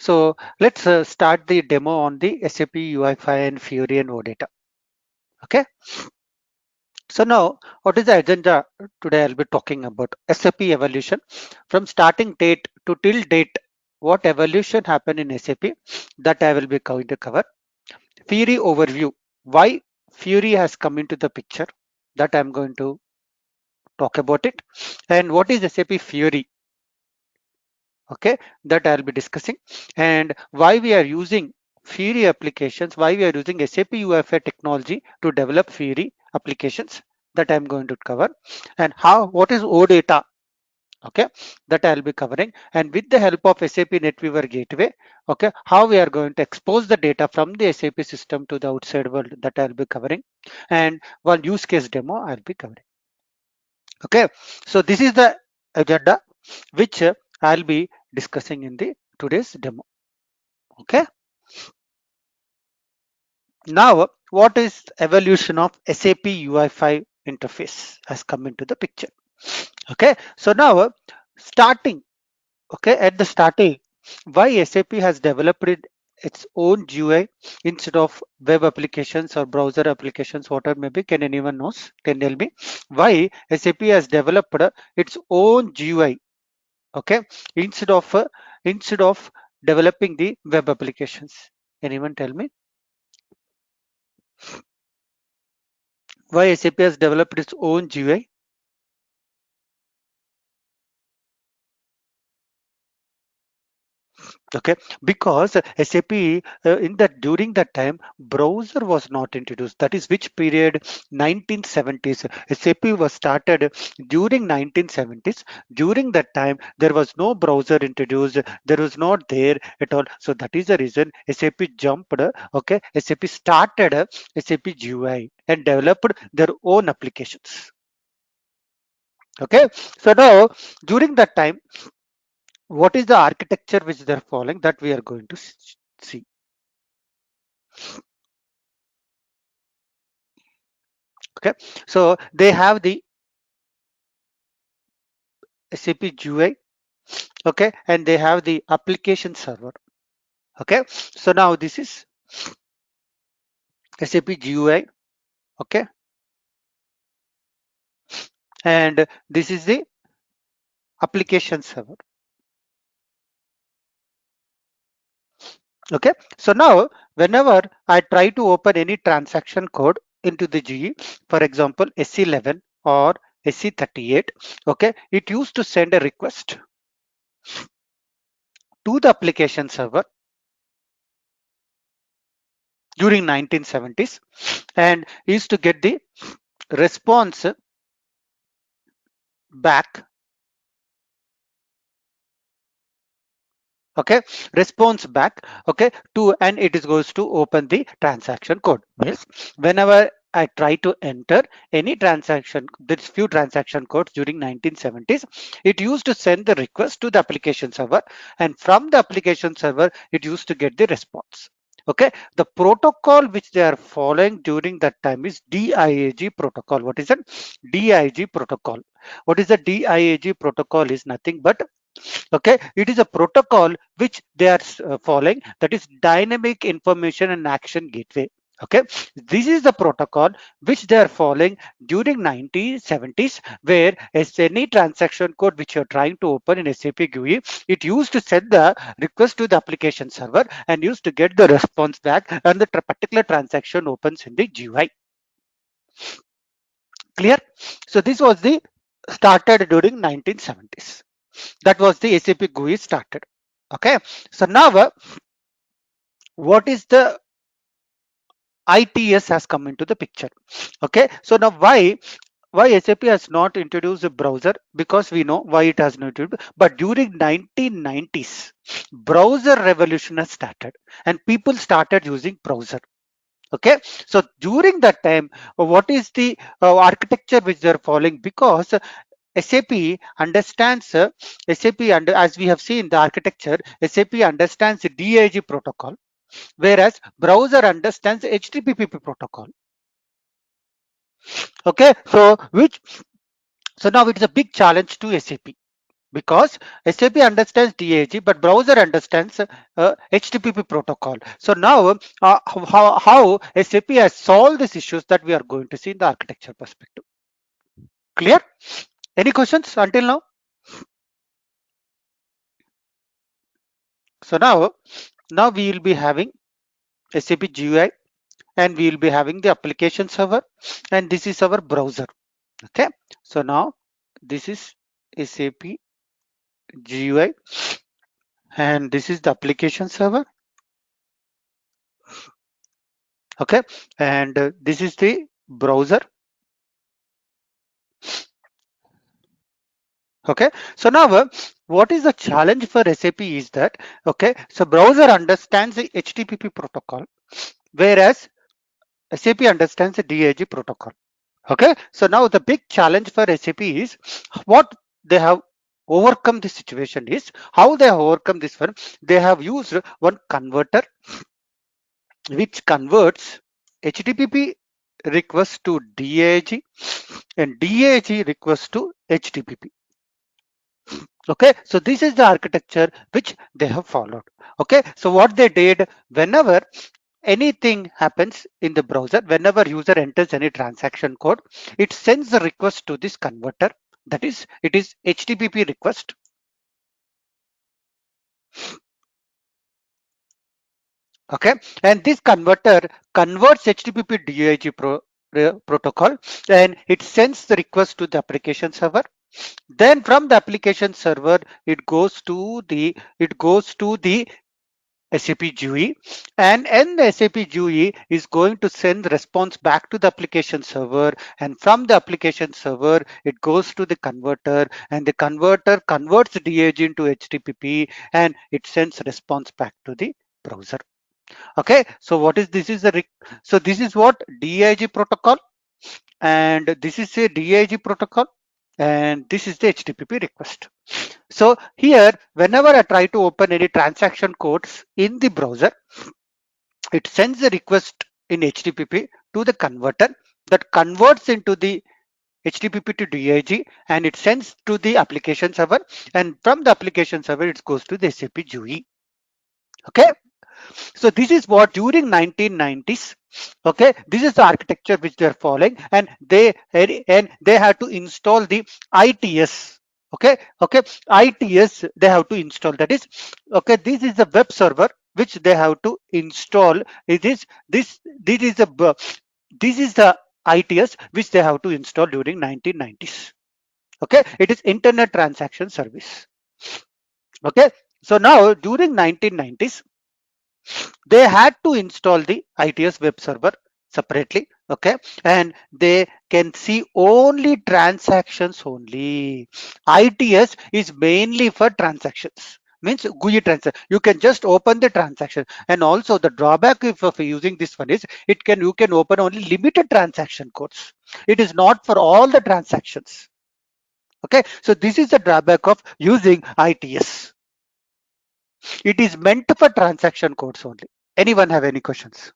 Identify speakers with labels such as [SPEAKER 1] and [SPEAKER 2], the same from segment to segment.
[SPEAKER 1] So let's start the demo on the SAP UI5 and Fiori and OData. Okay. So now, what is the agenda today? I'll be talking about SAP evolution from starting date to till date. What evolution happened in SAP that I will be going to cover. Fiori overview. Why Fiori has come into the picture that I'm going to talk about it. And what is SAP Fiori? Okay, that I'll be discussing, and why we are using Fiori applications, why we are using SAP UFA technology to develop Fiori applications, that I'm going to cover, and what is OData. Okay, that I'll be covering, and with the help of SAP NetWeaver Gateway, okay, how we are going to expose the data from the SAP system to the outside world, that I'll be covering, and one use case demo I'll be covering. Okay, so this is the agenda which I'll be discussing in the today's demo. Okay, now what is evolution of SAP UI5 interface has come into the picture. Okay, so now starting, okay, at the starting, why SAP has developed its own GUI instead of web applications or browser applications, whatever maybe. Can anyone knows? Can tell me why SAP has developed its own GUI? Okay, instead of developing the web applications. Anyone tell me why SAP has developed its own GUI? Okay, because SAP in that during that time browser was not introduced. That is which period? 1970s. SAP was started during 1970s. During that time there was no browser introduced, there was not there at all. So that is the reason SAP jumped. Okay, SAP started SAP GUI and developed their own applications. Okay, so now during that time, what is the architecture which they're following, that we are going to see. Okay, so they have the SAP GUI. Okay, and they have the application server. Okay, so now this is SAP GUI. Okay, and this is the application server. Okay, so now whenever I try to open any transaction code into the GE, for example SC11 or SC38, okay, it used to send a request to the application server during 1970s and used to get the response back. Okay, response back, okay, to, and it is goes to open the transaction code. Yes, whenever I try to enter any transaction, there's few transaction codes during 1970s, it used to send the request to the application server, and from the application server it used to get the response. Okay, the protocol which they are following during that time is DIAG protocol. What is it? DIG protocol. What is the DIAG protocol? Is nothing but, okay, it is a protocol which they are following, that is dynamic information and action gateway. Okay, this is the protocol which they are following during 1970s, where as any transaction code which you're trying to open in SAP GUI, it used to send the request to the application server and used to get the response back, and the particular transaction opens in the GUI. Clear? So this was the started during 1970s. That was the SAP GUI started. Okay, so now what is the ITS has come into the picture. Okay, so now why SAP has not introduced a browser? Because we know why it has not introduced, but during 1990s browser revolution has started and people started using browser. Okay, so during that time, what is the architecture which they are following? Because SAP understands as we have seen the architecture, SAP understands the DIG protocol, whereas browser understands HTTP protocol. Okay, so now it is a big challenge to SAP. because SAP understands DAG, but browser understands HTTP protocol. So now, how SAP has solved these issues that we are going to see in the architecture perspective. Clear? Any questions until now? So now we will be having SAP GUI, and we will be having the application server, and this is our browser. Okay. So now this is SAP GUI, and this is the application server. Okay, and this is the browser. Okay, so now what is the challenge for SAP is that, okay, so browser understands the HTTP protocol, whereas SAP understands the DAG protocol. Okay, so now the big challenge for SAP is what they have overcome the situation is how they have overcome this one. They have used one converter which converts HTTP request to DAG and DAG request to HTTP. Okay, so this is the architecture which they have followed. Okay, so what they did, whenever anything happens in the browser, whenever user enters any transaction code, it sends the request to this converter. That is, it is HTTP request. Okay, and this converter converts HTTP DAG protocol, and it sends the request to the application server. Then from the application server, it goes to the SAP GUI, and the SAP GUI is going to send the response back to the application server, and from the application server it goes to the converter, and the converter converts DAG into HTTP, and it sends response back to the browser. Okay, so what is this is the so this is what DAG protocol, and this is a DAG protocol, and this is the HTTP request. So here, whenever I try to open any transaction codes in the browser, it sends a request in HTTP to the converter that converts into the HTTP to DAG, and it sends to the application server, and from the application server it goes to the SAP GUI. Okay, so this is what during 1990s. Okay, this is the architecture which they are following, and they have to install the ITS. Okay, ITS they have to install. That is, okay, this is the web server which they have to install. It is this is the ITS which they have to install during 1990s. Okay, it is Internet Transaction Service. Okay, so now during 1990s they had to install the ITS web server separately. Okay, and they can see only transactions only. ITS is mainly for transactions, means GUI transaction. You can just open the transaction, and also the drawback of using this one is you can open only limited transaction codes. It is not for all the transactions. Okay, so this is the drawback of using ITS. It is meant for transaction codes only. Anyone have any questions?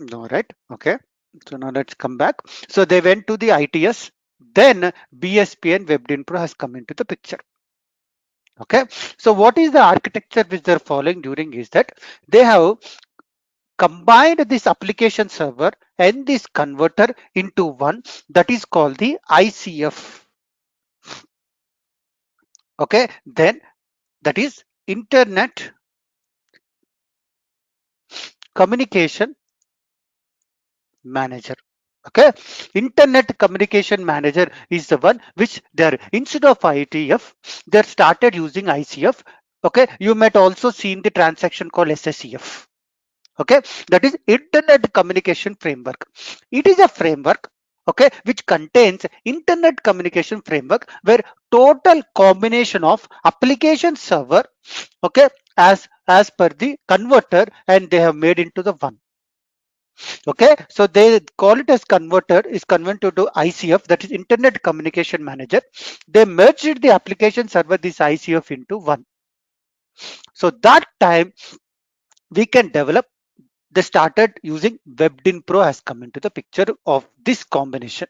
[SPEAKER 1] No, right? Okay. So now let's come back. So they went to the ITS, then BSP and WebDynpro has come into the picture. Okay. So what is the architecture which they're following during is that they have combined this application server and this converter into one, that is called the ICF. Okay. Then that is Internet Communication Manager. Okay, Internet Communication Manager is the one which they're, instead of ITF, they started using ICF. Okay, you might also seen the transaction called SSCF. Okay, that is Internet Communication Framework. It is a framework, okay, which contains internet communication framework where total combination of application server, okay, as per the converter, and they have made into the one. Okay, so they call it as converter is converted to ICF, that is Internet Communication Manager. They merged the application server, this ICF, into one. So that time we can develop they started using WebDin Pro has come into the picture of this combination.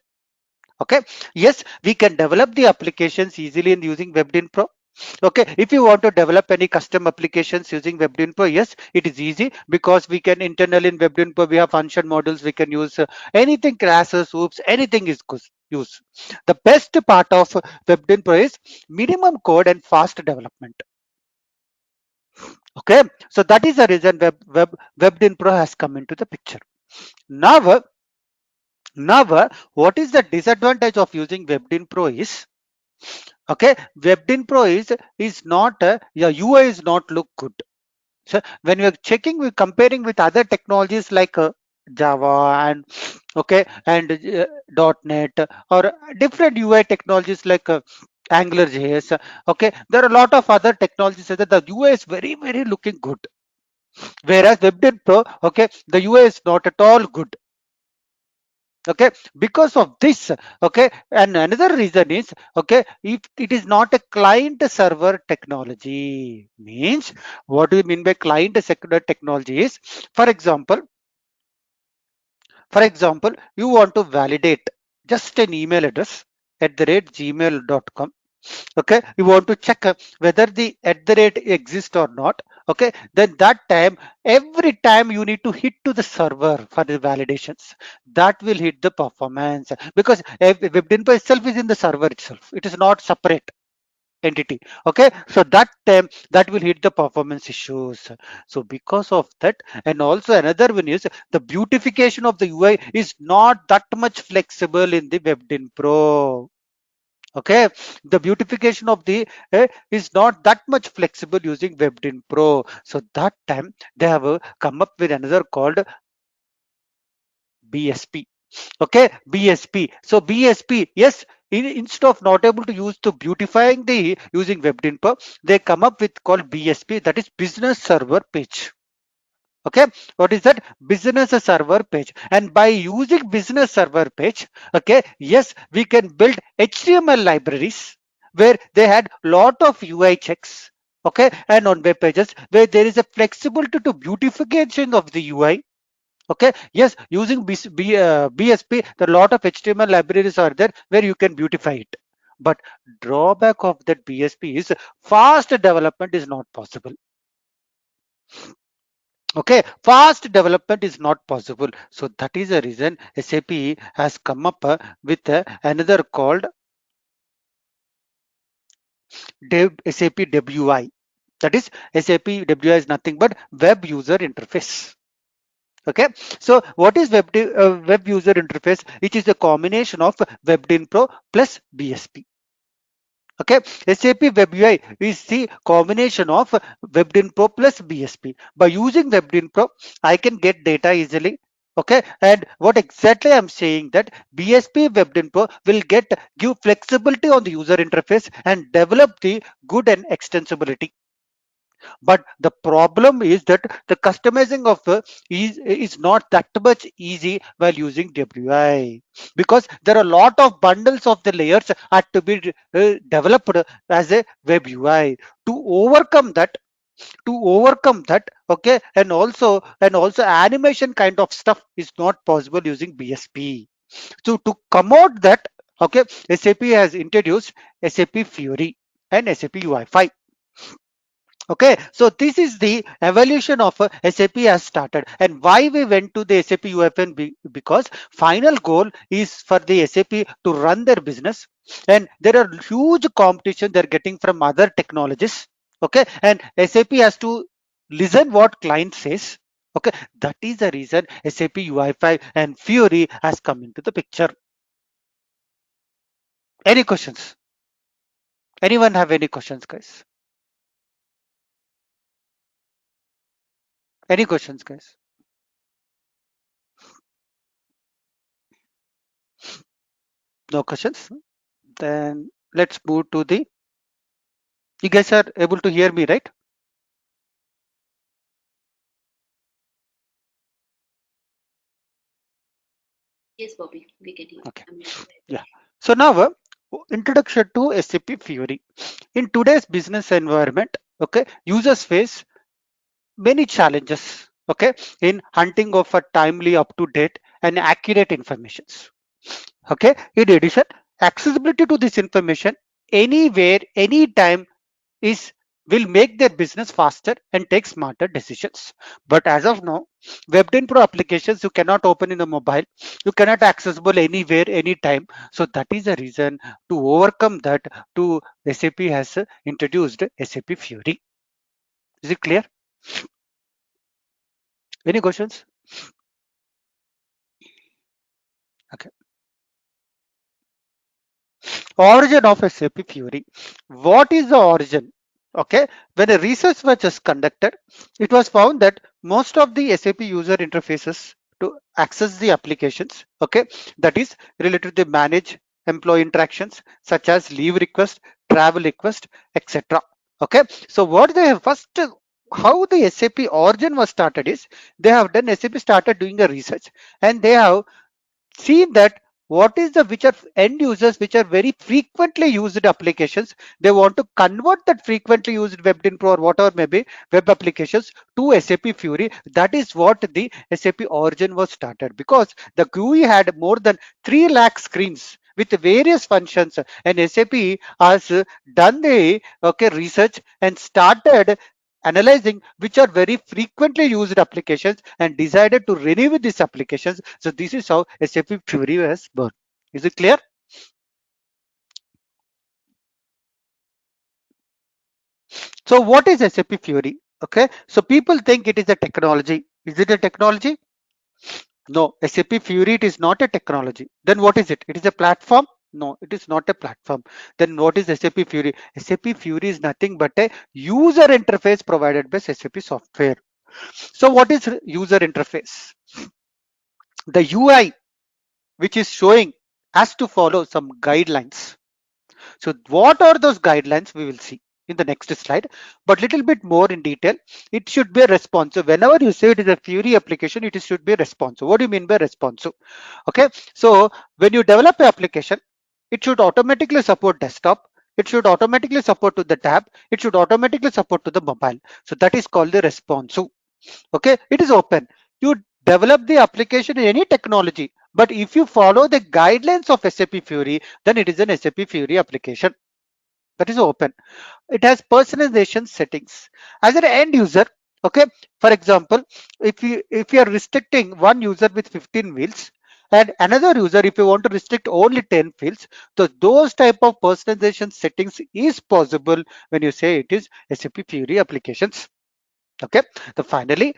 [SPEAKER 1] Okay, yes, we can develop the applications easily in using WebDin Pro. Okay, if you want to develop any custom applications using WebDin Pro, yes, it is easy because we can internally in WebDin Pro we have function models. We can use anything, classes, oops, anything is good use. The best part of WebDin Pro is minimum code and fast development. Okay, so that is the reason WebDin Pro has come into the picture. Now, what is the disadvantage of using WebDin Pro is, okay, WebDin Pro is not your UI is not look good. So when we're checking, we're comparing with other technologies like Java and okay and .NET or different UI technologies like AngularJS. Okay, there are a lot of other technologies that the UI is very looking good, whereas WebDin Pro, okay, the UI is not at all good. Okay, because of this, okay, and another reason is, okay, if it is not a client server technology, means what do you mean by client server technology is, for example you want to validate just an email address at the rate gmail.com. Okay, you want to check whether the at the rate exists or not. Okay, then that time, every time you need to hit to the server for the validations, that will hit the performance because WebDynpo itself is in the server itself, it is not separate entity. Okay, so that time that will hit the performance issues. So because of that, and also another one is the beautification of the UI is not that much flexible in the WebDyn Pro. Okay, the beautification of the is not that much flexible using WebDyn Pro. So that time they have come up with another called BSP. Okay, BSP. So BSP, yes, instead of not able to use to beautifying the using WebDyn Pro, they come up with called BSP, that is business server page. Okay, what is that? Business server page. And by using business server page, okay, yes, we can build HTML libraries where they had lot of UI checks, okay, and on web pages where there is a flexibility to beautification of the UI. Okay, yes, using BSP, there are lot of HTML libraries are there where you can beautify it. But drawback of that BSP is fast development is not possible. Okay, fast development is not possible. So that is the reason SAP has come up with another called SAP WI. That is SAP WI is nothing but web user interface. Okay, so what is web user interface? Which is a combination of WebDyn Pro plus BSP. Okay, SAP Web UI is the combination of WebDyn Pro plus BSP. By using WebDyn Pro, I can get data easily. Okay, and what exactly I'm saying that BSP WebDyn Pro will give flexibility on the user interface and develop the good and extensibility. But the problem is that the customizing of is not that much easy while using WI, because there are a lot of bundles of the layers are to be developed as a web UI. To overcome that, okay, and also animation kind of stuff is not possible using BSP. So to come out that, okay, SAP has introduced SAP Fury and SAP UI5. Okay, so this is the evolution of SAP has started, and why we went to the SAP UFN because final goal is for the SAP to run their business, and there are huge competition they're getting from other technologies. Okay, and SAP has to listen what client says. Okay, that is the reason SAP UI5 and Fury has come into the picture. Any questions? Anyone have any questions, guys? Any questions, guys? No questions? Then let's move to the, you guys are able to hear me, right?
[SPEAKER 2] Yes, Bobby, we can hear.
[SPEAKER 1] Okay, yeah. So now introduction to SAP Fiori. In today's business environment, okay, users face many challenges. okay, in hunting of a timely, up to date and accurate information. Okay, in addition, accessibility to this information anywhere, anytime is will make their business faster and take smarter decisions. But as of now, Web10 Pro applications you cannot open in the mobile, you cannot accessible anywhere, anytime. So that is the reason to overcome that. To SAP has introduced SAP Fury. Is it clear? Any questions? Okay. Origin of SAP Fury. What is the origin? Okay, when a research was just conducted, it was found that most of the SAP user interfaces to access the applications, okay, that is related to manage employee interactions such as leave request, travel request, etc. Okay, so what they have first, how the SAP origin was started is they have done SAP started doing a research and they have seen that what is the which are end users which are very frequently used applications, they want to convert that frequently used Web10 Pro or whatever may be web applications to SAP Fury. That is what the SAP origin was started, because the GUI had more than 3 lakh screens with various functions, and SAP has done the research and started analyzing which are very frequently used applications and decided to renew these applications. So this is how SAP Fury was born. Is it clear? So what is SAP Fury? Okay, so people think it is a technology. Is it a technology? No, SAP Fury, it is not a technology. Then what is it? It is a platform? No, it is not a platform. Then what is SAP Fury? SAP Fury is nothing but a user interface provided by SAP software. So what is user interface? The UI which is showing has to follow some guidelines. So what are those guidelines? We will see in the next slide, but little bit more in detail. It should be responsive. Whenever you say it is a Fury application, it should be responsive. What do you mean by responsive? Okay, so when you develop an application, it should automatically support desktop. It should automatically support to the tab. It should automatically support to the mobile. So that is called the responsive. Okay, it is open. You develop the application in any technology, but if you follow the guidelines of SAP Fury, then it is an SAP Fury application. That is open. It has personalization settings. As an end user, okay, for example, if you are restricting one user with 15 fields and another user, if you want to restrict only 10 fields, so those type of personalization settings is possible when you say it is SAP Fury applications. Okay, so finally,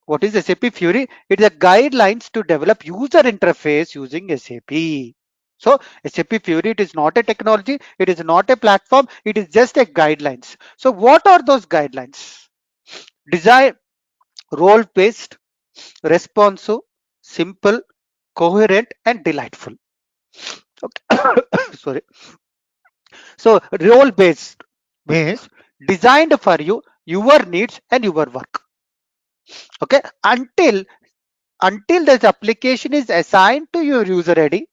[SPEAKER 1] what is SAP Fury? It is a guidelines to develop user interface using SAP. So SAP Fury, it is not a technology, it is not a platform, it is just a guidelines. So what are those guidelines? Design role-based, responsive, simple, coherent, and delightful. Okay. Sorry. So role-based means designed for you, your needs and your work. Okay. Until this application is assigned to your user ID,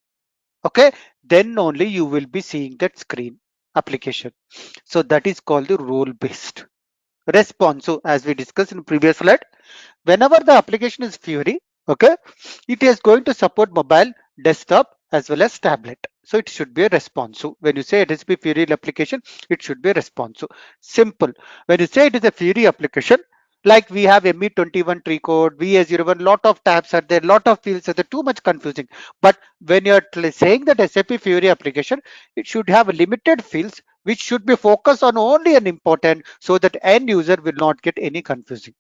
[SPEAKER 1] okay, then only you will be seeing that screen application. So that is called the role based response. So as we discussed in previous slide, whenever the application is Fury, okay, it is going to support mobile, desktop as well as tablet. So it should be a responsive. When you say it is a Fury application, it should be responsive. Simple. When you say it is a Fury application, like we have ME21 tree code, VA01, lot of tabs are there, lot of fields are there, too much confusing. But when you're saying that SAP Fury application, it should have limited fields which should be focused on only an important, so that end user will not get any confusing.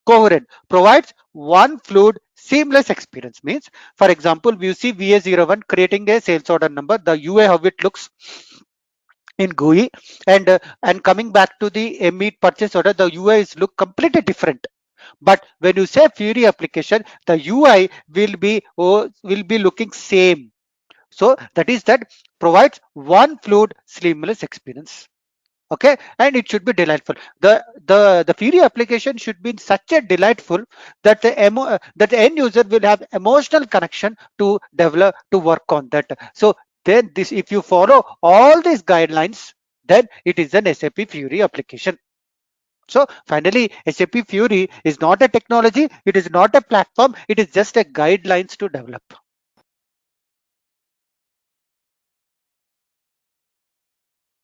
[SPEAKER 1] Coherent provides one fluid seamless experience. Means, for example, we see VA01 creating a sales order number, the UI how it looks in GUI, and coming back to the meat purchase order, the UI is look completely different. But when you say Fury application, the UI will be looking same. So that provides one fluid seamless experience. Okay, and it should be delightful. The Fury application should be such a delightful that that the end user will have emotional connection to develop, to work on that. So then this, if you follow all these guidelines, then it is an SAP Fury application. So finally, SAP Fiori is not a technology, it is not a platform, it is just a guidelines to develop.